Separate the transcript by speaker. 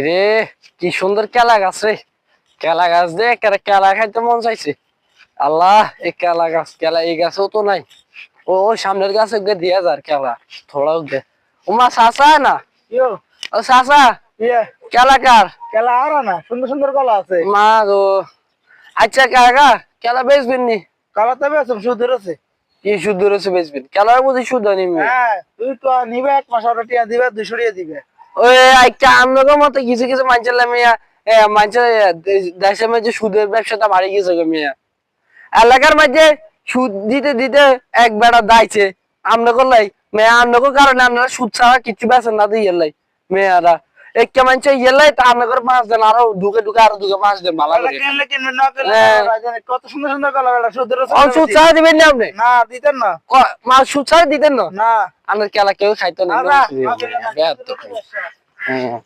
Speaker 1: রে কি সুন্দর কেলা গাছ রে। কেলা গাছ দে কেলা খাইতে মন চাইছে। আল্লাহ এই কেলা গাছ কেলা এই গাছও তো নাই। ও সামনের গাছে উগে দিয়া যার কেলা থোড়া উগে। ওমা চাচা না
Speaker 2: ইয়ো
Speaker 1: ও চাচা
Speaker 2: ইয়ে
Speaker 1: কেলা কার
Speaker 2: কেলা আর না সুন্দর সুন্দর কলা আছে।
Speaker 1: মা গো আচ্ছা কাকা কেলা বেচবেন নি?
Speaker 2: কলা তবে আছে সুদের আছে।
Speaker 1: কি শুদ্ধ রয়েছে বেচবেন? কেলার বুঝি শুদ্ধ নিমে?
Speaker 2: হ্যাঁ তুই তো নিবে 1 মাস অর্ডার টিয়া দিবে 200 টাকা দিবে।
Speaker 1: ওই একটা আমনগর মতো কিছু কিছু মানুষের মিয়া মানুষের দেশের মধ্যে সুদের ব্যবসাটা বাড়ি গেছে গো মিয়া। এলাকার মধ্যে সুদ দিতে দিতে এক বেড়া দাইছে আমনগর লাই মেয়া আমনগর কারণে আপনারা সুদ ছাড়া কিছু বেছেন না দিয়ে লাই মেয়ারা একটা মানুষ ইয়েলাই তা আমনগর 5 দিন আরো ঢুকে ঢুকে আরো ঢুকে 5 দিন ভালো
Speaker 2: কলা
Speaker 1: করে
Speaker 2: কিনলে কিনবে না কিনলে রাজনে কত সুন্দর সুন্দর কলা বেলা সুদের আছে।
Speaker 1: সুদ ছাড়া দিবেন না আপনি?
Speaker 2: না দিতেন না।
Speaker 1: মা সুদ ছাড়া দিতেন না?
Speaker 2: না
Speaker 1: আপনার কেলা কেউ খাইতো না।
Speaker 2: না
Speaker 1: হ্যাঁ